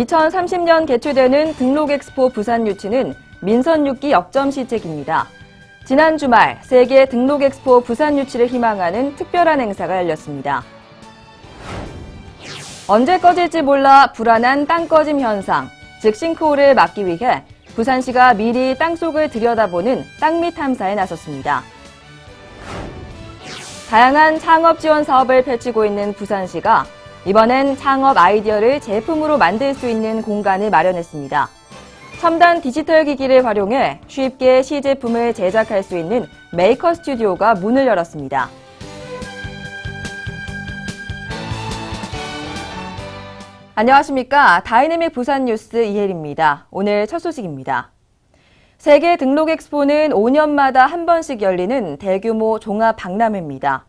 2030년 개최되는 등록엑스포 부산 유치는 민선 6기 역점 시책입니다. 지난 주말 세계 등록엑스포 부산 유치를 희망하는 특별한 행사가 열렸습니다. 언제 꺼질지 몰라 불안한 땅 꺼짐 현상, 즉 싱크홀을 막기 위해 부산시가 미리 땅속을 들여다보는 땅밑 탐사에 나섰습니다. 다양한 창업 지원 사업을 펼치고 있는 부산시가 이번엔 창업 아이디어를 제품으로 만들 수 있는 공간을 마련했습니다. 첨단 디지털 기기를 활용해 쉽게 시제품을 제작할 수 있는 메이커 스튜디오가 문을 열었습니다. 안녕하십니까. 다이내믹 부산 뉴스 이혜리입니다. 오늘 첫 소식입니다. 세계 등록 엑스포는 5년마다 한 번씩 열리는 대규모 종합 박람회입니다.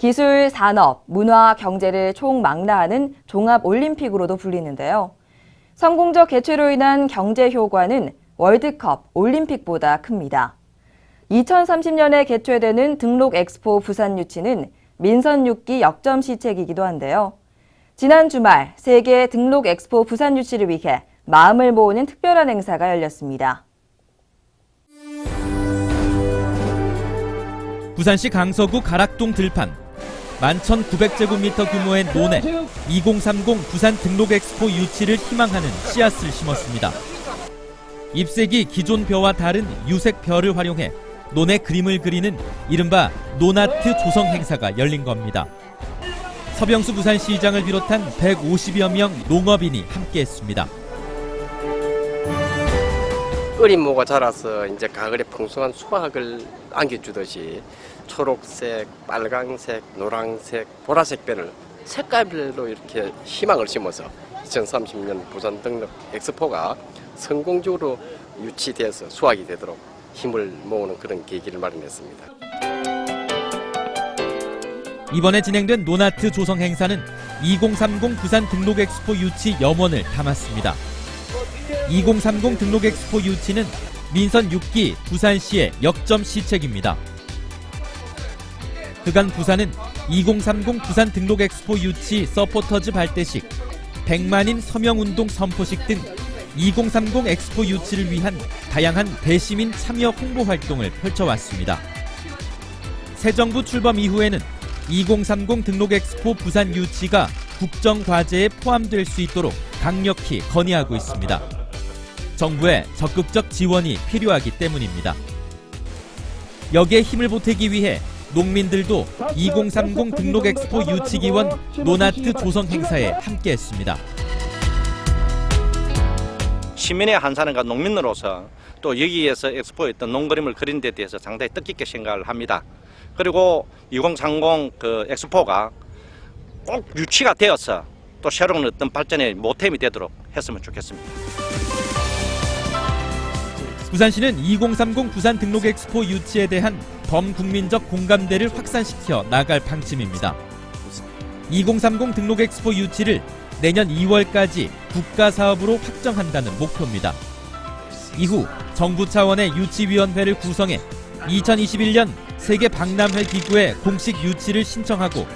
기술, 산업, 문화, 경제를 총망라하는 종합 올림픽으로도 불리는데요. 성공적 개최로 인한 경제 효과는 월드컵, 올림픽보다 큽니다. 2030년에 개최되는 등록 엑스포 부산 유치는 민선 6기 역점 시책이기도 한데요. 지난 주말 세계 등록 엑스포 부산 유치를 위해 마음을 모으는 특별한 행사가 열렸습니다. 부산시 강서구 가락동 들판 11,900제곱미터 규모의 논에 2030 부산 등록 엑스포 유치를 희망하는 씨앗을 심었습니다. 잎색이 기존 벼와 다른 유색 벼를 활용해 논에 그림을 그리는 이른바 논아트 조성 행사가 열린 겁니다. 서병수 부산시장을 비롯한 150여 명 농업인이 함께했습니다. 어린 모가 자라서 이제 가을에 풍성한 수확을 안겨주듯이 초록색, 빨강색, 노란색, 보라색 벼를 색깔별로 이렇게 희망을 심어서 2030년 부산 등록 엑스포가 성공적으로 유치돼서 수확이 되도록 힘을 모으는 그런 계기를 마련했습니다. 이번에 진행된 논아트 조성 행사는 2030 부산 등록 엑스포 유치 염원을 담았습니다. 2030 등록 엑스포 유치는 민선 6기 부산시의 역점 시책입니다. 그간 부산은 2030 부산 등록 엑스포 유치 서포터즈 발대식, 100만인 서명운동 선포식 등 2030 엑스포 유치를 위한 다양한 대시민 참여 홍보 활동을 펼쳐왔습니다. 새 정부 출범 이후에는 2030 등록 엑스포 부산 유치가 국정과제에 포함될 수 있도록 강력히 건의하고 있습니다. 정부의 적극적 지원이 필요하기 때문입니다. 여기에 힘을 보태기 위해 농민들도 2030 등록 엑스포 유치기원 논아트 조성 행사에 함께했습니다. 시민의 한 사람과 농민으로서 또 여기에서 엑스포에 있던 농그림을 그린 데 대해서 상당히 뜻깊게 생각을 합니다. 그리고 2030 그 엑스포가 꼭 유치가 되어서 또 새로운 어떤 발전의 모템이 되도록 했으면 좋겠습니다. 부산시는 2030 부산 등록 엑스포 유치에 대한 범국민적 공감대를 확산시켜 나갈 방침입니다. 2030 등록 엑스포 유치를 내년 2월까지 국가사업으로 확정한다는 목표입니다. 이후 정부 차원의 유치위원회를 구성해 2021년 세계 박람회 기구에 공식 유치를 신청하고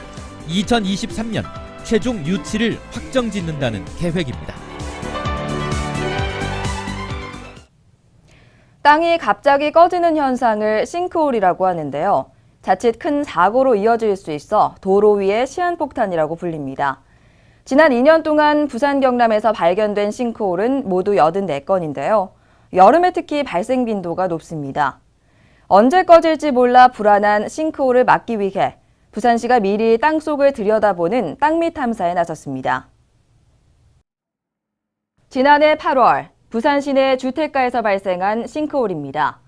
2023년 최종 유치를 확정짓는다는 계획입니다. 땅이 갑자기 꺼지는 현상을 싱크홀이라고 하는데요. 자칫 큰 사고로 이어질 수 있어 도로 위의 시한폭탄이라고 불립니다. 지난 2년 동안 부산 경남에서 발견된 싱크홀은 모두 84건인데요. 여름에 특히 발생 빈도가 높습니다. 언제 꺼질지 몰라 불안한 싱크홀을 막기 위해 부산시가 미리 땅속을 들여다보는 땅밑 탐사에 나섰습니다. 지난해 8월 부산 시내 주택가에서 발생한 싱크홀입니다.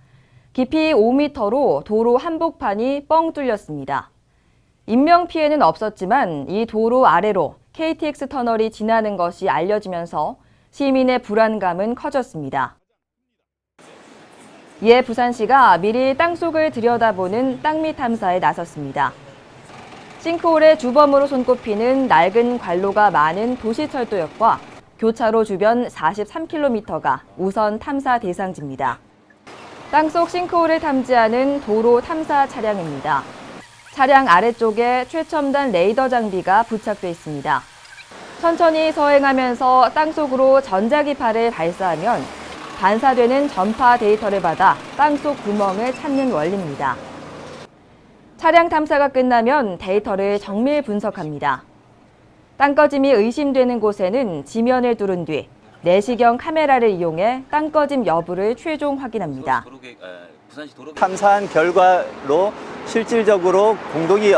깊이 5m로 도로 한복판이 뻥 뚫렸습니다. 인명피해는 없었지만 이 도로 아래로 KTX 터널이 지나는 것이 알려지면서 시민의 불안감은 커졌습니다. 이에 부산시가 미리 땅속을 들여다보는 땅밑 탐사에 나섰습니다. 싱크홀의 주범으로 손꼽히는 낡은 관로가 많은 도시철도역과 교차로 주변 43km가 우선 탐사 대상지입니다. 땅속 싱크홀을 탐지하는 도로 탐사 차량입니다. 차량 아래쪽에 최첨단 레이더 장비가 부착돼 있습니다. 천천히 서행하면서 땅속으로 전자기파를 발사하면 반사되는 전파 데이터를 받아 땅속 구멍을 찾는 원리입니다. 차량 탐사가 끝나면 데이터를 정밀 분석합니다. 땅꺼짐이 의심되는 곳에는 지면을 뚫은 뒤 내시경 카메라를 이용해 땅꺼짐 여부를 최종 확인합니다. 탐사한 결과로 실질적으로 공동이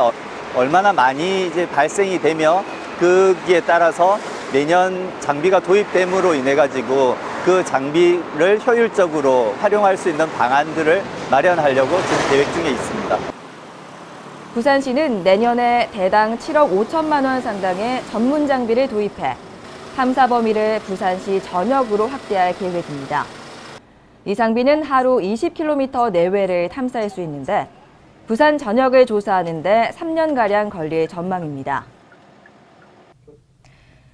얼마나 많이 이제 발생이 되며 거기에 따라서 내년 장비가 도입됨으로 인해 가지고 그 장비를 효율적으로 활용할 수 있는 방안들을 마련하려고 지금 계획 중에 있습니다. 부산시는 내년에 대당 7억 5천만 원 상당의 전문 장비를 도입해 탐사 범위를 부산시 전역으로 확대할 계획입니다. 이 장비는 하루 20km 내외를 탐사할 수 있는데 부산 전역을 조사하는 데 3년가량 걸릴 전망입니다.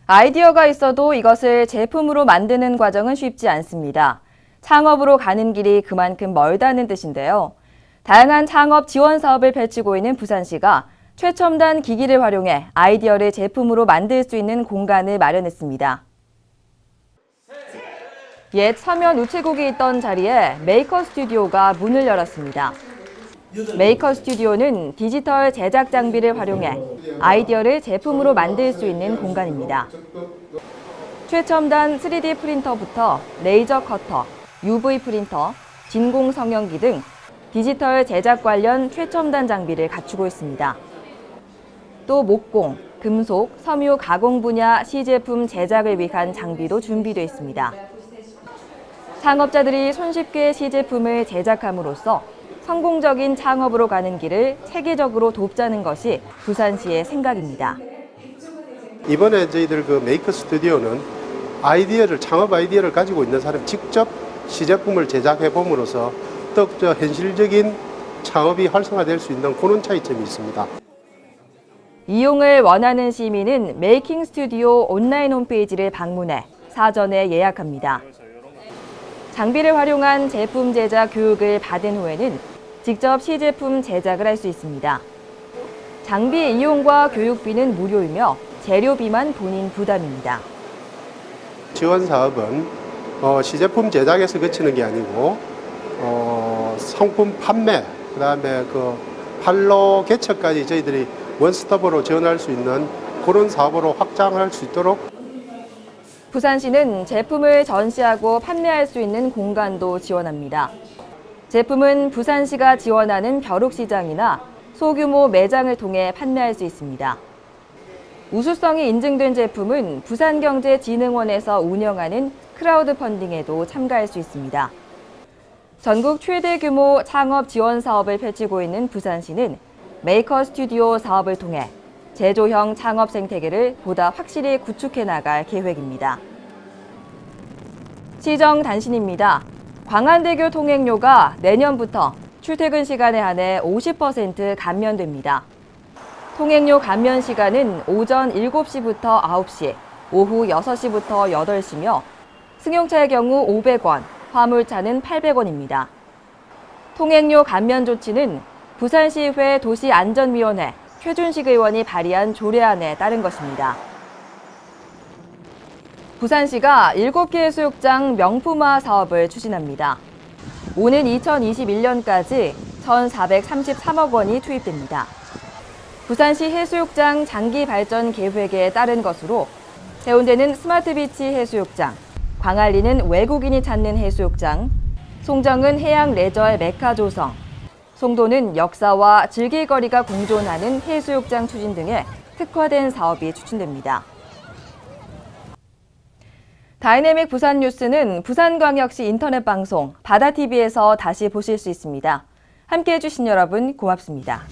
아이디어가 있어도 이것을 제품으로 만드는 과정은 쉽지 않습니다. 창업으로 가는 길이 그만큼 멀다는 뜻인데요. 다양한 창업 지원 사업을 펼치고 있는 부산시가 최첨단 기기를 활용해 아이디어를 제품으로 만들 수 있는 공간을 마련했습니다. 옛 서면 우체국이 있던 자리에 메이커 스튜디오가 문을 열었습니다. 메이커 스튜디오는 디지털 제작 장비를 활용해 아이디어를 제품으로 만들 수 있는 공간입니다. 최첨단 3D 프린터부터 레이저 커터, UV 프린터, 진공 성형기 등 디지털 제작 관련 최첨단 장비를 갖추고 있습니다. 또 목공, 금속, 섬유 가공 분야 시제품 제작을 위한 장비도 준비되어 있습니다. 창업자들이 손쉽게 시제품을 제작함으로써 성공적인 창업으로 가는 길을 체계적으로 돕자는 것이 부산시의 생각입니다. 이번에 저희들 그 메이커 스튜디오는 창업 아이디어를 가지고 있는 사람 직접 시제품을 제작해 봄으로써 더 현실적인 창업이 활성화될 수 있는 그런 차이점이 있습니다. 이용을 원하는 시민은 메이킹 스튜디오 온라인 홈페이지를 방문해 사전에 예약합니다. 장비를 활용한 제품 제작 교육을 받은 후에는 직접 시제품 제작을 할 수 있습니다. 장비 이용과 교육비는 무료이며 재료비만 본인 부담입니다. 지원 사업은 시제품 제작에서 그치는 게 아니고 상품 판매, 그다음에 그 판로 개척까지 저희들이 원스톱으로 지원할 수 있는 그런 사업으로 확장할 수 있도록. 부산시는 제품을 전시하고 판매할 수 있는 공간도 지원합니다. 제품은 부산시가 지원하는 벼룩시장이나 소규모 매장을 통해 판매할 수 있습니다. 우수성이 인증된 제품은 부산경제진흥원에서 운영하는 크라우드 펀딩에도 참가할 수 있습니다. 전국 최대 규모 창업 지원 사업을 펼치고 있는 부산시는 메이커 스튜디오 사업을 통해 제조형 창업 생태계를 보다 확실히 구축해 나갈 계획입니다. 시정 단신입니다. 광안대교 통행료가 내년부터 출퇴근 시간에 한해 50% 감면됩니다. 통행료 감면 시간은 오전 7시부터 9시, 오후 6시부터 8시며 승용차의 경우 500원, 화물차는 800원입니다. 통행료 감면 조치는 부산시의회 도시안전위원회 최준식 의원이 발의한 조례안에 따른 것입니다. 부산시가 7개 해수욕장 명품화 사업을 추진합니다. 오는 2021년까지 1,433억 원이 투입됩니다. 부산시 해수욕장 장기 발전 계획에 따른 것으로 해운대는 스마트비치 해수욕장, 광안리는 외국인이 찾는 해수욕장, 송정은 해양 레저의 메카 조성, 송도는 역사와 즐길거리가 공존하는 해수욕장 추진 등의 특화된 사업이 추진됩니다. 다이내믹 부산 뉴스는 부산광역시 인터넷 방송 바다TV에서 다시 보실 수 있습니다. 함께해 주신 여러분 고맙습니다.